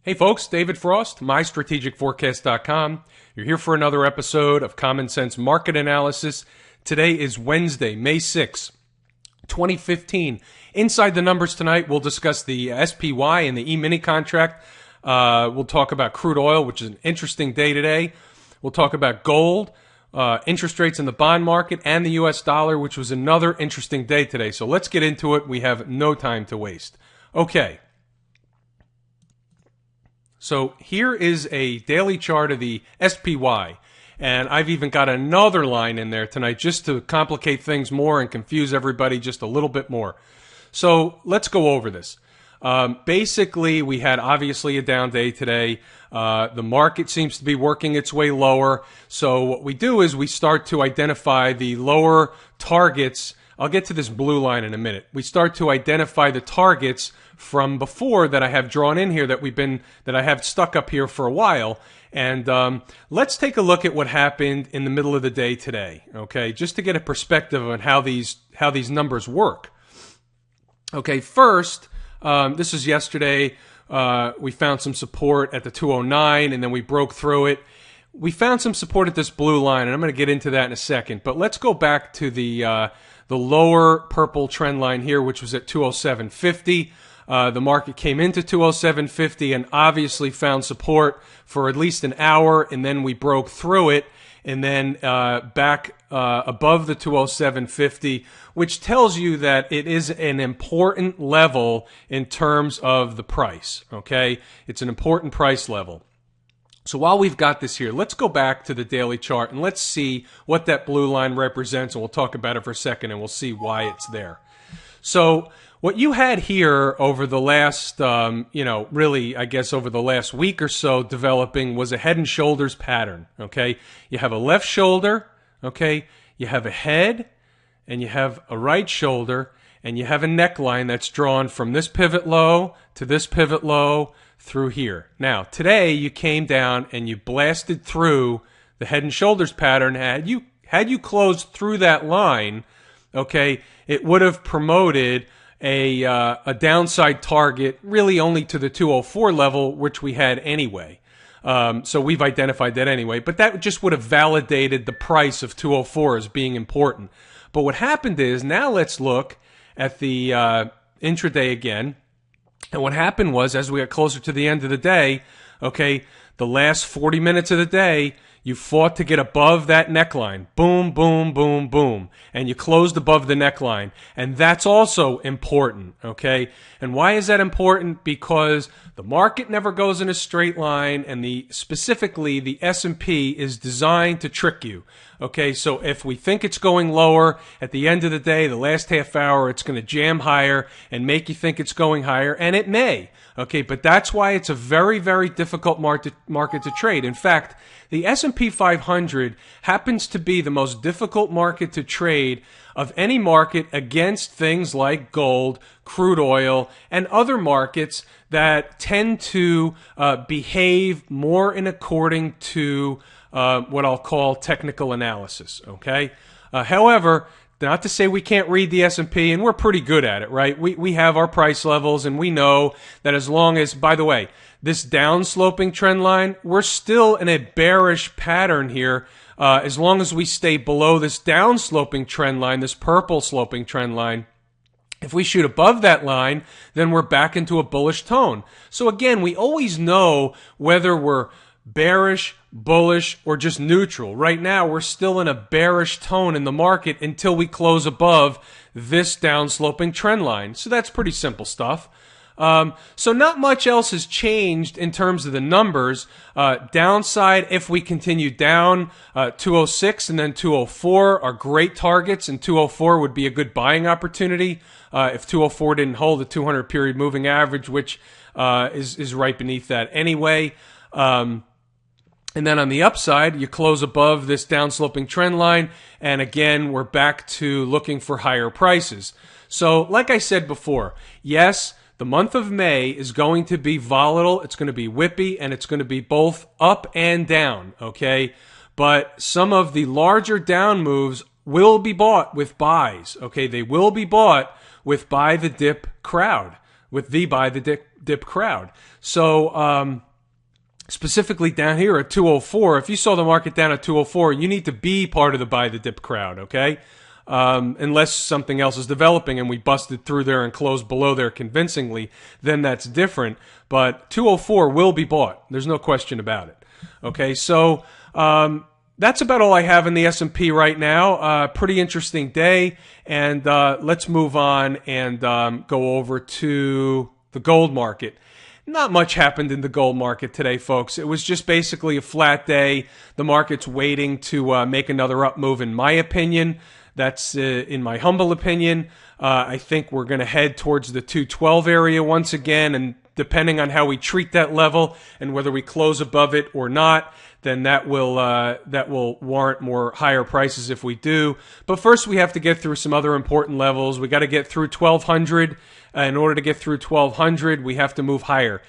Hey folks, David Frost, MyStrategicForecast.com. You're here for another episode of Common Sense Market Analysis. Today is Wednesday, May 6, 2015. Inside the numbers tonight, we'll discuss the SPY and the E-mini contract. We'll talk about crude oil, which is an interesting day today. We'll talk about gold, interest rates in the bond market, and the U.S. dollar, which was another interesting day today. So let's get into it. We have no time to waste. Okay. So here is a daily chart of the SPY, and I've even got another line in there tonight just to complicate things more and confuse everybody just a little bit more. So let's go over this. Basically, we had obviously a down day today. The market seems to be working its way lower. So what we do is we start to identify the lower targets. I'll get to this blue line in a minute. We start to identify the targets from before that I have drawn in here that I have stuck up here for a while. And let's take a look at what happened in the middle of the day today, okay, just to get a perspective on how these numbers work. Okay, first, this is yesterday. We found some support at the 209, and then we broke through it. We found some support at this blue line, and I'm going to get into that in a second. But let's go back to the lower purple trend line here, which was at 207.50. The market came into 207.50 and obviously found support for at least an hour, and then we broke through it, and then back above the 207.50, which tells you that it is an important level in terms of the price, okay? It's an important price level. So while we've got this here, let's go back to the daily chart and let's see what that blue line represents, and we'll talk about it for a second and we'll see why it's there. So what you had here over the last, really, I guess over the last week or so developing was a head and shoulders pattern, okay? You have a left shoulder, okay? You have a head, and you have a right shoulder, and you have a neckline that's drawn from this pivot low to this pivot low through here. Now, today you came down and you blasted through the head and shoulders pattern. Had you closed through that line, okay, it would have promoted a downside target really only to the 204 level, which we had anyway. So we've identified that anyway, but that just would have validated the price of 204 as being important. But what happened is, now let's look at the intraday again. And what happened was, as we got closer to the end of the day, okay, the last 40 minutes of the day, you fought to get above that neckline. Boom, boom, boom, boom. And you closed above the neckline. And that's also important, okay? And why is that important? Because the market never goes in a straight line, and specifically the S&P is designed to trick you. Okay, so if we think it's going lower, at the end of the day, the last half hour, it's going to jam higher and make you think it's going higher, and it may. Okay, but that's why it's a very, very difficult market to trade. In fact, the S&P 500 happens to be the most difficult market to trade of any market against things like gold, crude oil, and other markets that tend to behave more in according to what I'll call technical analysis, okay? However, not to say we can't read the S&P, and we're pretty good at it, right? We have our price levels, and we know that as long as, by the way, this down-sloping trend line, we're still in a bearish pattern here. As long as we stay below this down-sloping trend line, this purple-sloping trend line, if we shoot above that line, then we're back into a bullish tone. So again, we always know whether we're bearish, bullish, or just neutral. Right now, we're still in a bearish tone in the market until we close above this down-sloping trend line. So that's pretty simple stuff. So not much else has changed in terms of the numbers. Downside, if we continue down, 206 and then 204 are great targets, and 204 would be a good buying opportunity if 204 didn't hold the 200 period moving average, which is right beneath that anyway. And then on the upside, you close above this downsloping trend line, and again, we're back to looking for higher prices. So like I said before, yes, the month of May is going to be volatile, it's going to be whippy, and it's going to be both up and down, okay? But some of the larger down moves will be bought with buys, okay? They will be bought with buy the dip crowd, with the buy the dip crowd. So specifically down here at 204, if you saw the market down at 204, you need to be part of the buy the dip crowd, okay? Unless something else is developing and we busted through there and closed below there convincingly, then that's different. But 204 will be bought. There's no question about it. Okay, so that's about all I have in the S&P right now. Pretty interesting day. And let's move on and go over to the gold market. Not much happened in the gold market today, folks. It was just basically a flat day. The market's waiting to make another up move, in my opinion. That's in my humble opinion. I think we're going to head towards the 212 area once again, and depending on how we treat that level and whether we close above it or not, then that will warrant more higher prices if we do. But first, we have to get through some other important levels. We got to get through 1200. In order to get through 1200, we have to move higher.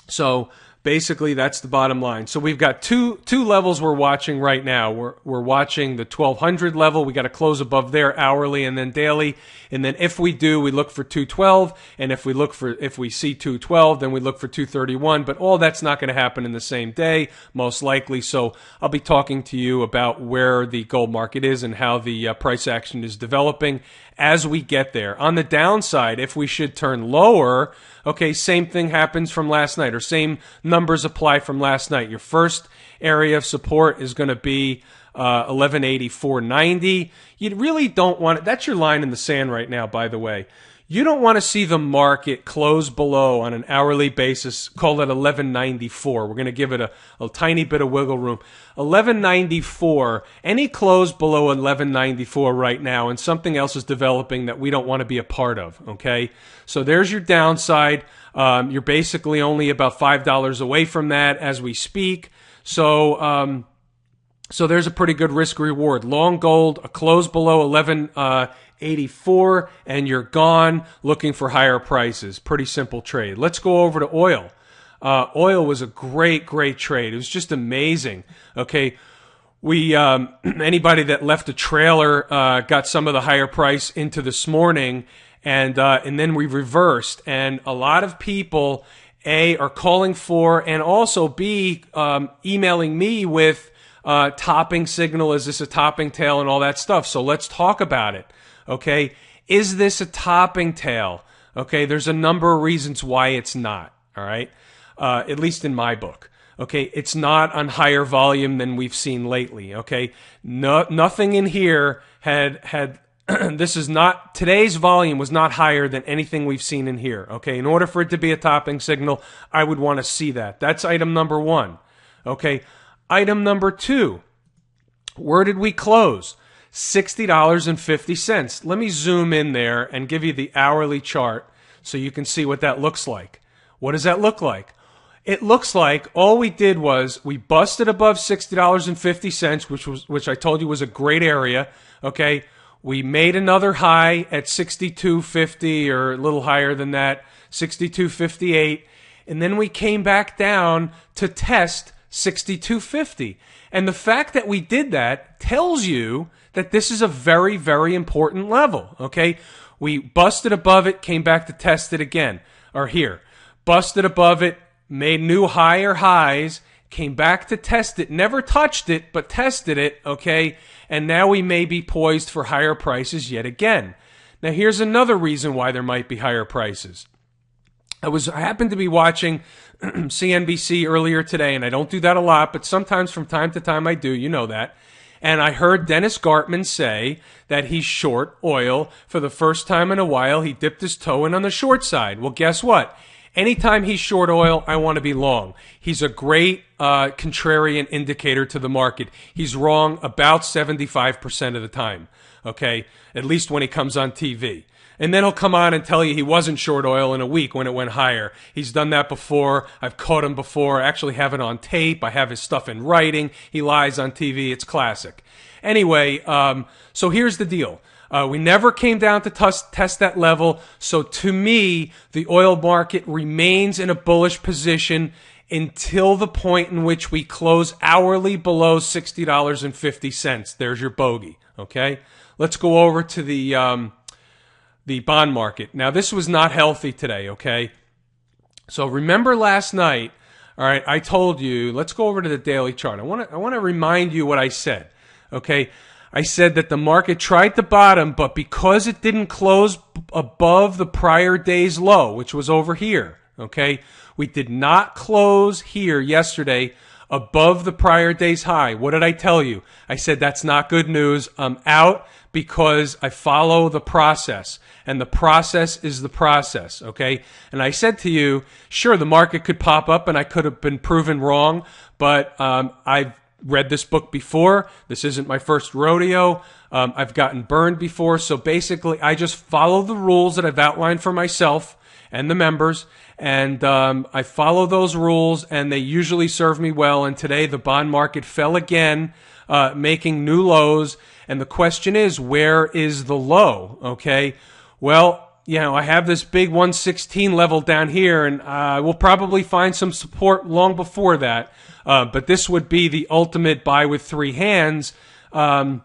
So basically, that's the bottom line. So we've got two levels we're watching right now. We're watching the 1200 level. We got to close above there hourly and then daily. And then if we do, we look for 212. And if we see 212, then we look for 231. But all that's not going to happen in the same day, most likely. So I'll be talking to you about where the gold market is and how the price action is developing as we get there. On the downside, if we should turn lower, okay, same thing happens from last night, or same numbers apply from last night. Your first area of support is going to be 1184.90. You really don't want it. That's your line in the sand right now, by the way. You don't want to see the market close below on an hourly basis. Call it 1194. We're going to give it a tiny bit of wiggle room. 1194, any close below 1194 right now, and something else is developing that we don't want to be a part of, okay? So there's your downside. You're basically only about $5 away from that as we speak. So there's a pretty good risk reward. Long gold, a close below 1184, and you're gone looking for higher prices. Pretty simple trade. Let's go over to oil. Oil was a great trade. It was just amazing. Okay, we anybody that left a trailer got some of the higher price into this morning, and then we reversed. And a lot of people, A, are calling for, and also B, emailing me with topping signal. Is this a topping tail and all that stuff? So let's talk about it. Okay, is this a topping tail? Okay, there's a number of reasons why it's not. All right. At least in my book. Okay, it's not on higher volume than we've seen lately. Okay, nothing in here had this is not, today's volume was not higher than anything we've seen in here. Okay, in order for it to be a topping signal, I would want to see that. That's item number one. Okay, item number two, where did we close? $60.50. Let me zoom in there and give you the hourly chart so you can see what that looks like. What does that look like? It looks like all we did was we busted above $60.50, which I told you was a great area. Okay, we made another high at $62.50 or a little higher than that, $62.58, and then we came back down to test $62.50. And the fact that we did that tells you that this is a very, very important level. Okay, we busted above it, came back to test it again, or here, busted above it, made new higher highs, came back to test it, never touched it, but tested it, okay? And now we may be poised for higher prices yet again. Now here's another reason why there might be higher prices. I happened to be watching CNBC earlier today, and I don't do that a lot, but sometimes from time to time I do, you know that. And I heard Dennis Gartman say that he's short oil. For the first time in a while, he dipped his toe in on the short side. Well, guess what? Anytime he's short oil, I want to be long. He's a great contrarian indicator to the market. He's wrong about 75% of the time, okay? At least when he comes on TV. And then he'll come on and tell you he wasn't short oil in a week when it went higher. He's done that before. I've caught him before. I actually have it on tape. I have his stuff in writing. He lies on TV. It's classic. Anyway, so here's the deal. We never came down to test that level. So to me, the oil market remains in a bullish position until the point in which we close hourly below $60.50. There's your bogey. Okay. Let's go over to the the bond market. Now, this was not healthy today, okay? So remember last night, all right, I told you, let's go over to the daily chart. I want to remind you what I said, okay? I said that the market tried to bottom, but because it didn't close above the prior day's low, which was over here, okay? We did not close here yesterday above the prior day's high. What did I tell you? I said that's not good news. I'm out because I follow the process, and the process is the process, okay? And I said to you, sure, the market could pop up and I could have been proven wrong, but I've read this book before. This isn't my first rodeo. I've gotten burned before. So basically, I just follow the rules that I've outlined for myself and the members, and I follow those rules, and they usually serve me well. And today, the bond market fell again, making new lows. And the question is, where is the low? Okay. Well, you know, I have this big 116 level down here, and we'll probably find some support long before that. But this would be the ultimate buy with three hands, and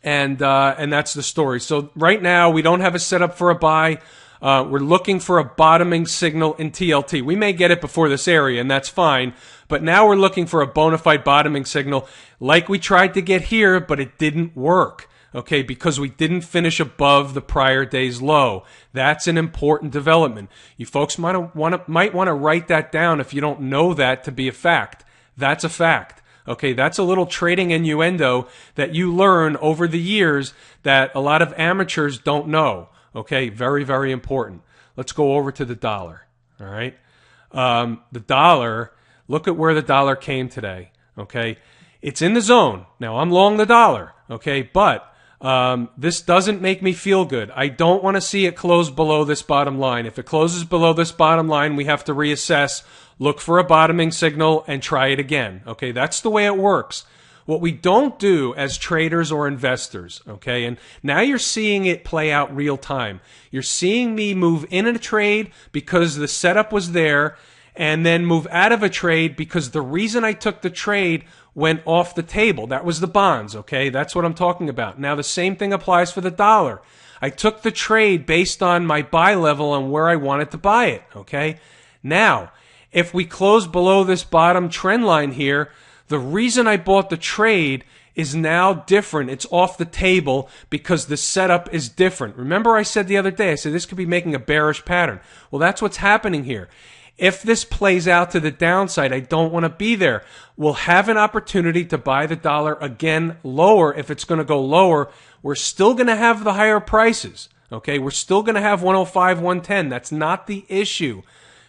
that's the story. So right now we don't have a setup for a buy. We're looking for a bottoming signal in TLT. We may get it before this area, and that's fine. But now we're looking for a bona fide bottoming signal, like we tried to get here, but it didn't work. Okay, because we didn't finish above the prior day's low. That's an important development. You folks might want to write that down if you don't know that to be a fact. That's a fact. Okay, that's a little trading innuendo that you learn over the years that a lot of amateurs don't know. Okay, very, very important. Let's go over to the dollar. All right, the dollar. Look at where the dollar came today. Okay, it's in the zone. Now I'm long the dollar. Okay, but this doesn't make me feel good. I don't want to see it close below this bottom line. If it closes below this bottom line, we have to reassess, look for a bottoming signal, and try it again. Okay, that's the way it works. What we don't do as traders or investors, okay, and now you're seeing it play out real time. You're seeing me move in a trade because the setup was there, and then move out of a trade because the reason I took the trade went off the table. That was the bonds, okay? That's what I'm talking about. Now, the same thing applies for the dollar. I took the trade based on my buy level and where I wanted to buy it, okay? Now, if we close below this bottom trend line here, the reason I bought the trade is now different. It's off the table because the setup is different. Remember I said the other day, I said this could be making a bearish pattern. Well, that's what's happening here. If this plays out to the downside, I don't want to be there. We'll have an opportunity to buy the dollar again lower. If it's going to go lower, we're still going to have the higher prices. Okay, we're still going to have 105, 110. That's not the issue.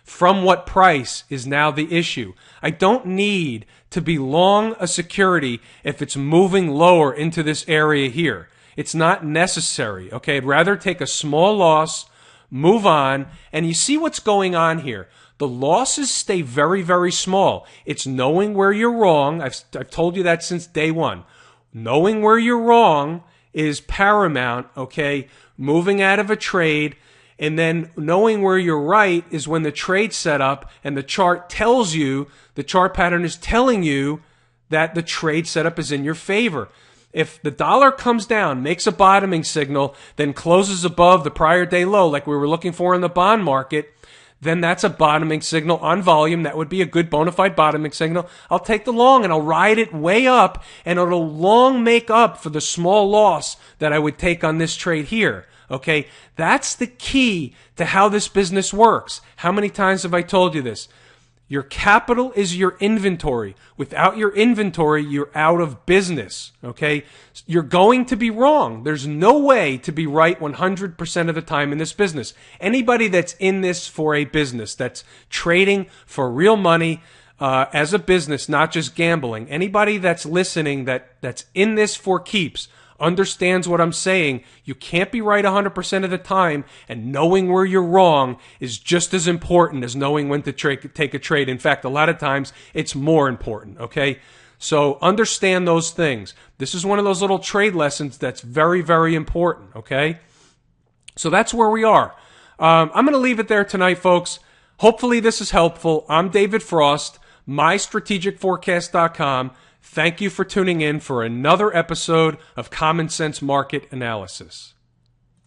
From what price is now the issue. I don't need to be long a security if it's moving lower into this area here. It's not necessary. Okay, I'd rather take a small loss, move on, and you see what's going on here. The losses stay very, very small. It's knowing where you're wrong. I've told you that since day one. Knowing where you're wrong is paramount, okay? Moving out of a trade, and then knowing where you're right is when the trade's set up and the chart tells you, the chart pattern is telling you that the trade setup is in your favor. If the dollar comes down, makes a bottoming signal, then closes above the prior day low like we were looking for in the bond market, then that's a bottoming signal on volume. That would be a good bona fide bottoming signal. I'll take the long and I'll ride it way up, and it'll long make up for the small loss that I would take on this trade here. Okay, that's the key to how this business works. How many times have I told you this? Your capital is your inventory. Without your inventory, you're out of business, okay? You're going to be wrong. There's no way to be right 100% of the time in this business. Anybody that's in this for a business, that's trading for real money as a business, not just gambling, anybody that's listening that's in this for keeps, understands what I'm saying. You can't be right 100% of the time, and knowing where you're wrong is just as important as knowing when to take a trade. In fact, a lot of times it's more important, okay? So understand those things. This is one of those little trade lessons that's very, very important, okay? So that's where we are. I'm going to leave it there tonight, folks. Hopefully this is helpful. I'm David Frost, mystrategicforecast.com. Thank you for tuning in for another episode of Common Sense Market Analysis.